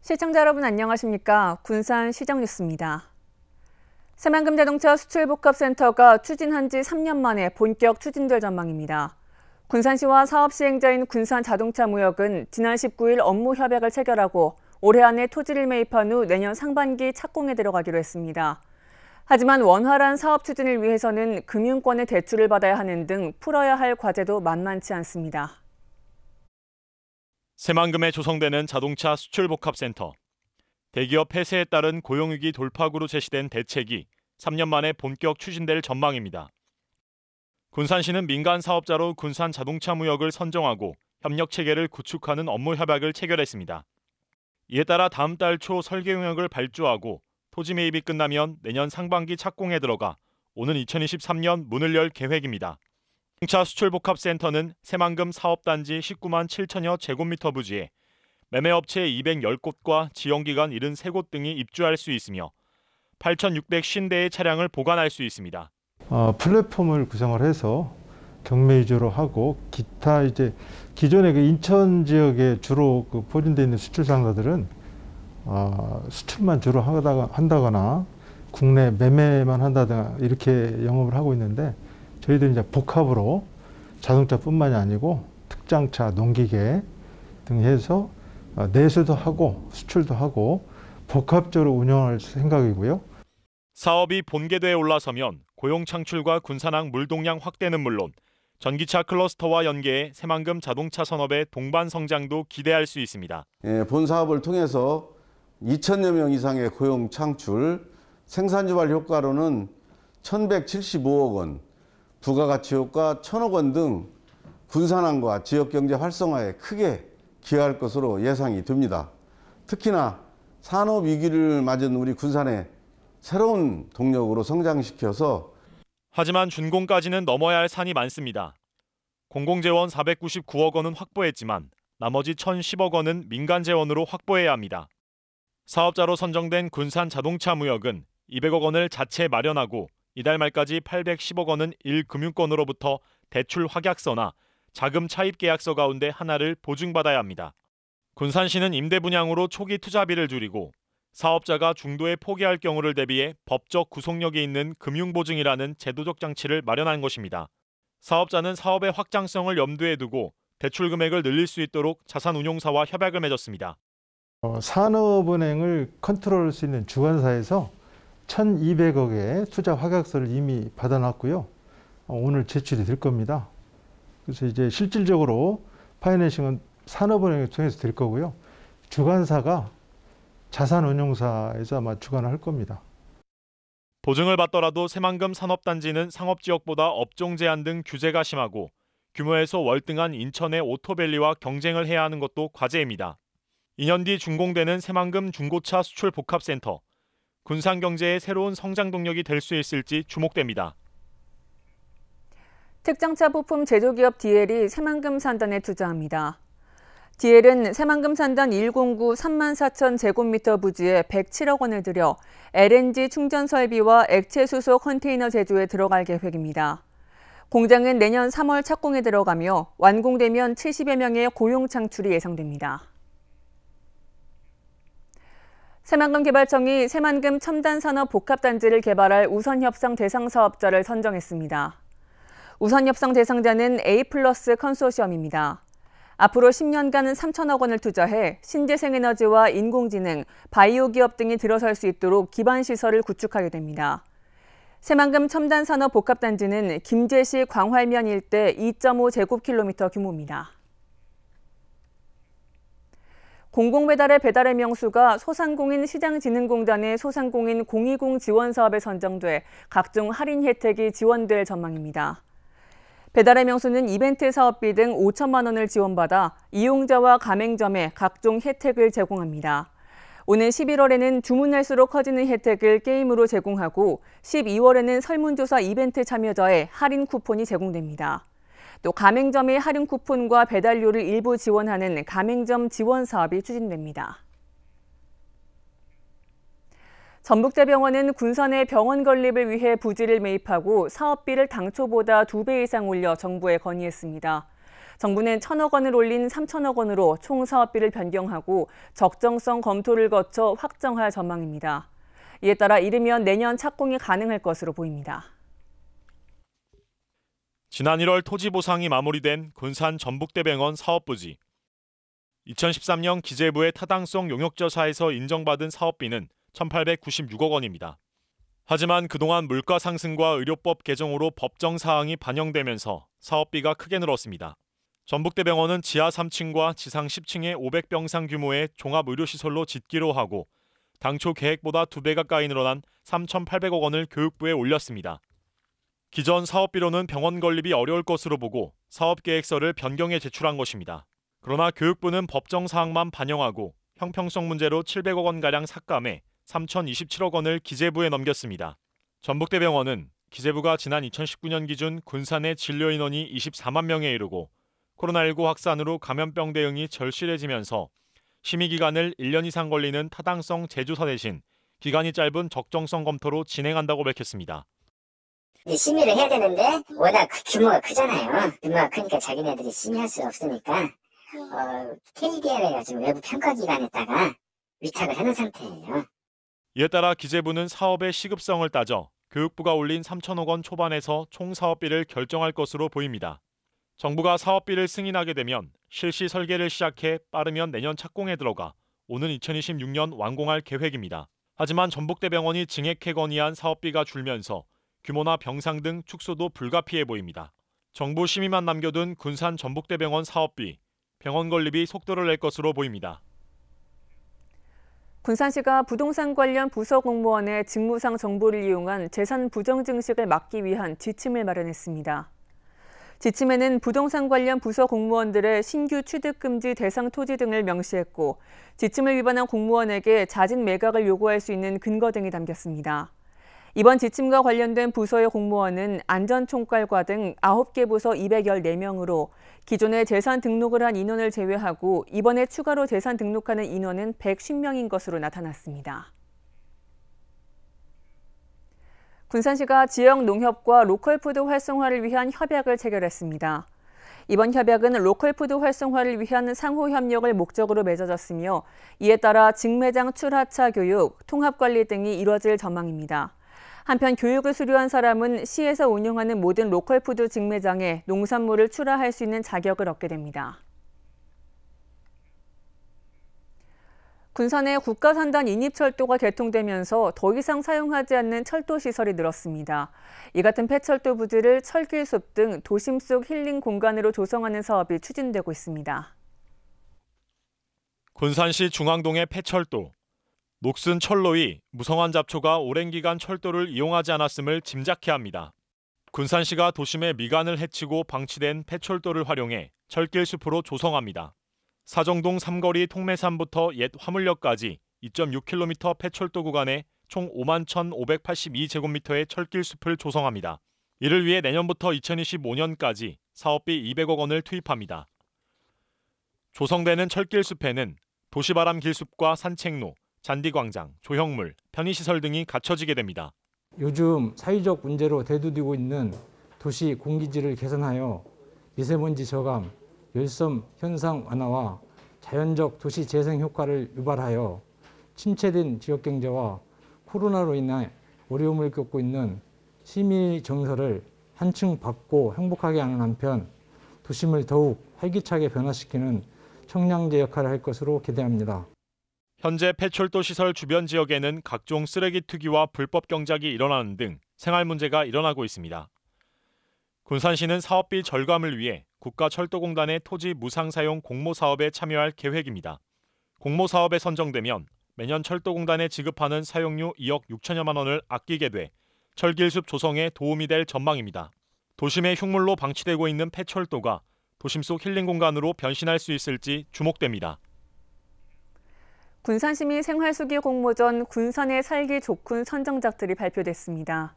시청자 여러분 안녕하십니까? 군산 시정 뉴스입니다. 새만금 자동차 수출복합센터가 추진한 지 3년 만에 본격 추진될 전망입니다. 군산시와 사업 시행자인 군산자동차무역은 지난 19일 업무 협약을 체결하고 올해 안에 토지를 매입한 후 내년 상반기 착공에 들어가기로 했습니다. 하지만 원활한 사업 추진을 위해서는 금융권의 대출을 받아야 하는 등 풀어야 할 과제도 만만치 않습니다. 새만금에 조성되는 자동차 수출복합센터. 대기업 폐쇄에 따른 고용위기 돌파구로 제시된 대책이 3년 만에 본격 추진될 전망입니다. 군산시는 민간 사업자로 군산자동차무역을 선정하고 협력체계를 구축하는 업무 협약을 체결했습니다. 이에 따라 다음 달 초 설계 용역을 발주하고 토지 매입이 끝나면 내년 상반기 착공에 들어가 오는 2023년 문을 열 계획입니다. 자동차 수출복합센터는 새만금 사업단지 19만 7천여 제곱미터 부지에 매매업체 210곳과 지원기관 73곳 등이 입주할 수 있으며 8,650대의 차량을 보관할 수 있습니다. 플랫폼을 구성을 해서 경매 위주로 하고 기타 기존의 인천 지역에 주로 포진되어 있는 수출 상사들은 수출만 주로 한다거나 국내 매매만 한다거나 이렇게 영업을 하고 있는데 저희들은 이제 복합으로 자동차뿐만이 아니고 특장차, 농기계 등 해서 내수도 하고 수출도 하고 복합적으로 운영할 생각이고요. 사업이 본궤도에 올라서면 고용 창출과 군산항 물동량 확대는 물론 전기차 클러스터와 연계해 새만금 자동차 산업의 동반 성장도 기대할 수 있습니다. 본 사업을 통해서 2,000여 명 이상의 고용 창출, 생산 유발 효과로는 1,175억 원, 부가가치 효과 1,000억 원 등 군산항과 지역경제 활성화에 크게 기여할 것으로 예상이 됩니다. 특히나 산업 위기를 맞은 우리 군산에 새로운 동력으로 성장시켜서 하지만 준공까지는 넘어야 할 산이 많습니다. 공공재원 499억 원은 확보했지만 나머지 1,010억 원은 민간 재원으로 확보해야 합니다. 사업자로 선정된 군산자동차무역은 200억 원을 자체 마련하고 이달 말까지 810억 원은 1금융권으로부터 대출 확약서나 자금 차입 계약서 가운데 하나를 보증받아야 합니다. 군산시는 임대 분양으로 초기 투자비를 줄이고 사업자가 중도에 포기할 경우를 대비해 법적 구속력이 있는 금융보증이라는 제도적 장치를 마련한 것입니다. 사업자는 사업의 확장성을 염두에 두고 대출 금액을 늘릴 수 있도록 자산운용사와 협약을 맺었습니다. 산업은행을 컨트롤할 수 있는 주관사에서 1,200억의 투자 확약서를 이미 받아놨고요. 오늘 제출이 될 겁니다. 그래서 이제 실질적으로 파이낸싱은 산업은행을 통해서 될 거고요. 주관사가 자산운용사에서 아마 주관을 할 겁니다. 보증을 받더라도 새만금 산업단지는 상업지역보다 업종 제한 등 규제가 심하고 규모에서 월등한 인천의 오토밸리와 경쟁을 해야 하는 것도 과제입니다. 2년 뒤 준공되는 새만금 중고차 수출 복합센터. 군산 경제의 새로운 성장 동력이 될 수 있을지 주목됩니다. 특장차 부품 제조기업 DL이 새만금 산단에 투자합니다. DL은 새만금 산단 109 34,000 제곱미터 부지에 107억 원을 들여 LNG 충전 설비와 액체 수소 컨테이너 제조에 들어갈 계획입니다. 공장은 내년 3월 착공에 들어가며 완공되면 70여 명의 고용 창출이 예상됩니다. 새만금개발청이 새만금 첨단산업 복합단지를 개발할 우선협상 대상 사업자를 선정했습니다. 우선협상 대상자는 A+ 컨소시엄입니다. 앞으로 10년간 3천억 원을 투자해 신재생에너지와 인공지능, 바이오 기업 등이 들어설 수 있도록 기반 시설을 구축하게 됩니다. 새만금 첨단산업 복합단지는 김제시 광활면 일대 2.5 제곱킬로미터 규모입니다. 공공배달의 배달의 명수가 소상공인 시장진흥공단의 소상공인 020 지원사업에 선정돼 각종 할인 혜택이 지원될 전망입니다. 배달의 명수는 이벤트 사업비 등 5천만 원을 지원받아 이용자와 가맹점에 각종 혜택을 제공합니다. 오는 11월에는 주문할수록 커지는 혜택을 게임으로 제공하고 12월에는 설문조사 이벤트 참여자에 할인 쿠폰이 제공됩니다. 또 가맹점의 할인 쿠폰과 배달료를 일부 지원하는 가맹점 지원 사업이 추진됩니다. 전북대병원은 군산의 병원 건립을 위해 부지를 매입하고 사업비를 당초보다 2배 이상 올려 정부에 건의했습니다. 정부는 1,000억 원을 올린 3,000억 원으로 총 사업비를 변경하고 적정성 검토를 거쳐 확정할 전망입니다. 이에 따라 이르면 내년 착공이 가능할 것으로 보입니다. 지난 1월 토지 보상이 마무리된 군산 전북대병원 사업부지. 2013년 기재부의 타당성 용역조사에서 인정받은 사업비는 1,896억 원입니다. 하지만 그동안 물가 상승과 의료법 개정으로 법정 사항이 반영되면서 사업비가 크게 늘었습니다. 전북대병원은 지하 3층과 지상 10층의 500병상 규모의 종합의료시설로 짓기로 하고 당초 계획보다 2배 가까이 늘어난 3,800억 원을 교육부에 올렸습니다. 기존 사업비로는 병원 건립이 어려울 것으로 보고 사업계획서를 변경해 제출한 것입니다. 그러나 교육부는 법정 사항만 반영하고 형평성 문제로 700억 원가량 삭감해 3,027억 원을 기재부에 넘겼습니다. 전북대병원은 기재부가 지난 2019년 기준 군산의 진료 인원이 24만 명에 이르고 코로나19 확산으로 감염병 대응이 절실해지면서 심의 기간을 1년 이상 걸리는 타당성 재조사 대신 기간이 짧은 적정성 검토로 진행한다고 밝혔습니다. 심의를 해야 되는데 워낙 규모가 크잖아요. 규모가 크니까 자기네들이 심의할 수 없으니까 KDR 해가지고 외부 평가기관에다가 위탁을 하는 상태예요. 이에 따라 기재부는 사업의 시급성을 따져 교육부가 올린 3,000억 원 초반에서 총 사업비를 결정할 것으로 보입니다. 정부가 사업비를 승인하게 되면 실시 설계를 시작해 빠르면 내년 착공에 들어가 오는 2026년 완공할 계획입니다. 하지만 전북대병원이 증액해 건의한 사업비가 줄면서 규모나 병상 등 축소도 불가피해 보입니다. 정부 심의만 남겨둔 군산 전북대병원 사업비, 병원 건립이 속도를 낼 것으로 보입니다. 군산시가 부동산 관련 부서 공무원의 직무상 정보를 이용한 재산 부정 증식을 막기 위한 지침을 마련했습니다. 지침에는 부동산 관련 부서 공무원들의 신규 취득 금지 대상 토지 등을 명시했고 지침을 위반한 공무원에게 자진 매각을 요구할 수 있는 근거 등이 담겼습니다. 이번 지침과 관련된 부서의 공무원은 안전총괄과 등 9개 부서 214명으로 기존에 재산 등록을 한 인원을 제외하고 이번에 추가로 재산 등록하는 인원은 150명인 것으로 나타났습니다. 군산시가 지역 농협과 로컬푸드 활성화를 위한 협약을 체결했습니다. 이번 협약은 로컬푸드 활성화를 위한 상호 협력을 목적으로 맺어졌으며 이에 따라 직매장 출하차 교육, 통합관리 등이 이뤄질 전망입니다. 한편 교육을 수료한 사람은 시에서 운영하는 모든 로컬푸드 직매장에 농산물을 출하할 수 있는 자격을 얻게 됩니다. 군산에 국가산단 인입철도가 개통되면서 더 이상 사용하지 않는 철도시설이 늘었습니다. 이 같은 폐철도 부지를 철길숲 등 도심 속 힐링 공간으로 조성하는 사업이 추진되고 있습니다. 군산시 중앙동의 폐철도. 녹슨 철로위, 무성한 잡초가 오랜 기간 철도를 이용하지 않았음을 짐작케 합니다. 군산시가 도심의 미관을 해치고 방치된 폐철도를 활용해 철길숲으로 조성합니다. 사정동 삼거리 통매산부터 옛 화물역까지 2.6km 폐철도 구간에 총 51,582제곱미터의 철길숲을 조성합니다. 이를 위해 내년부터 2025년까지 사업비 200억 원을 투입합니다. 조성되는 철길숲에는 도시바람 길숲과 산책로, 잔디광장, 조형물, 편의시설 등이 갖춰지게 됩니다. 요즘 사회적 문제로 대두되고 있는 도시 공기질을 개선하여 미세먼지 저감, 열섬 현상 완화와 자연적 도시 재생 효과를 유발하여 침체된 지역경제와 코로나로 인해 어려움을 겪고 있는 시민의 정서를 한층 밝고 행복하게 하는 한편 도심을 더욱 활기차게 변화시키는 청량제 역할을 할 것으로 기대합니다. 현재 폐철도 시설 주변 지역에는 각종 쓰레기 투기와 불법 경작이 일어나는 등 생활 문제가 일어나고 있습니다. 군산시는 사업비 절감을 위해 국가철도공단의 토지 무상사용 공모사업에 참여할 계획입니다. 공모사업에 선정되면 매년 철도공단에 지급하는 사용료 2억 6천여만 원을 아끼게 돼 철길숲 조성에 도움이 될 전망입니다. 도심의 흉물로 방치되고 있는 폐철도가 도심 속 힐링 공간으로 변신할 수 있을지 주목됩니다. 군산시민 생활수기 공모전 군산에 살기 좋군 선정작들이 발표됐습니다.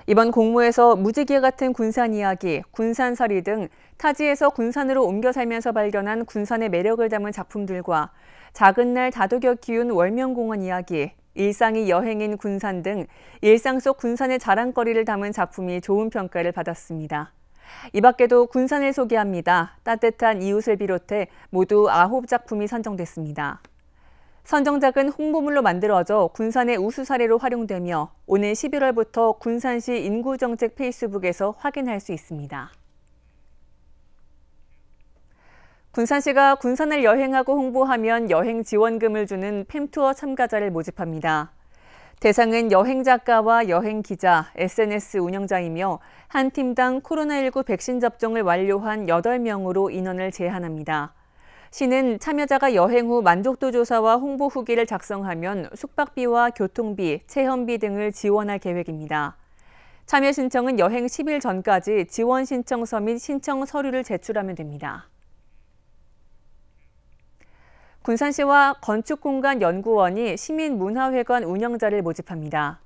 이번 공모에서 무지개 같은 군산 이야기, 군산살이 등 타지에서 군산으로 옮겨 살면서 발견한 군산의 매력을 담은 작품들과 작은 날 다독여 키운 월명공원 이야기, 일상이 여행인 군산 등 일상 속 군산의 자랑거리를 담은 작품이 좋은 평가를 받았습니다. 이 밖에도 군산을 소개합니다. 따뜻한 이웃을 비롯해 모두 9작품이 선정됐습니다. 선정작은 홍보물로 만들어져 군산의 우수 사례로 활용되며 오는 11월부터 군산시 인구정책 페이스북에서 확인할 수 있습니다. 군산시가 군산을 여행하고 홍보하면 여행 지원금을 주는 팸투어 참가자를 모집합니다. 대상은 여행작가와 여행기자, SNS 운영자이며 한 팀당 코로나19 백신 접종을 완료한 8명으로 인원을 제한합니다. 시는 참여자가 여행 후 만족도 조사와 홍보 후기를 작성하면 숙박비와 교통비, 체험비 등을 지원할 계획입니다. 참여 신청은 여행 10일 전까지 지원 신청서 및 신청 서류를 제출하면 됩니다. 군산시와 건축공간연구원이 시민문화회관 운영자를 모집합니다.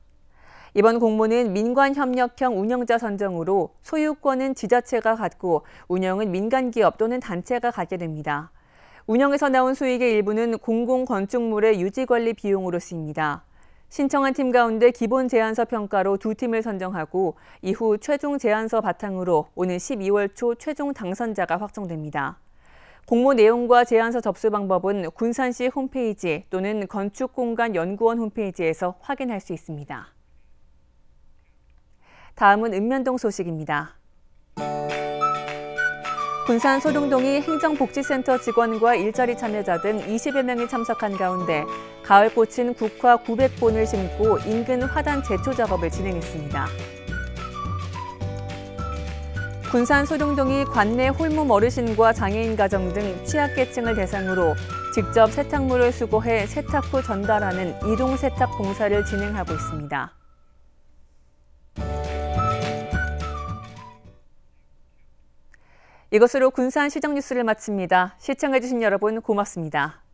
이번 공모는 민관협력형 운영자 선정으로 소유권은 지자체가 갖고 운영은 민간기업 또는 단체가 갖게 됩니다. 운영에서 나온 수익의 일부는 공공건축물의 유지관리 비용으로 쓰입니다. 신청한 팀 가운데 기본 제안서 평가로 2팀을 선정하고 이후 최종 제안서 바탕으로 오는 12월 초 최종 당선자가 확정됩니다. 공모 내용과 제안서 접수 방법은 군산시 홈페이지 또는 건축공간연구원 홈페이지에서 확인할 수 있습니다. 다음은 읍면동 소식입니다. 군산 소룡동이 행정복지센터 직원과 일자리 참여자 등 20여 명이 참석한 가운데 가을꽃인 국화 900본을 심고 인근 화단 제초 작업을 진행했습니다. 군산 소룡동이 관내 홀몸 어르신과 장애인 가정 등 취약계층을 대상으로 직접 세탁물을 수거해 세탁 후 전달하는 이동 세탁 봉사를 진행하고 있습니다. 이것으로 군산 시정 뉴스를 마칩니다. 시청해주신 여러분 고맙습니다.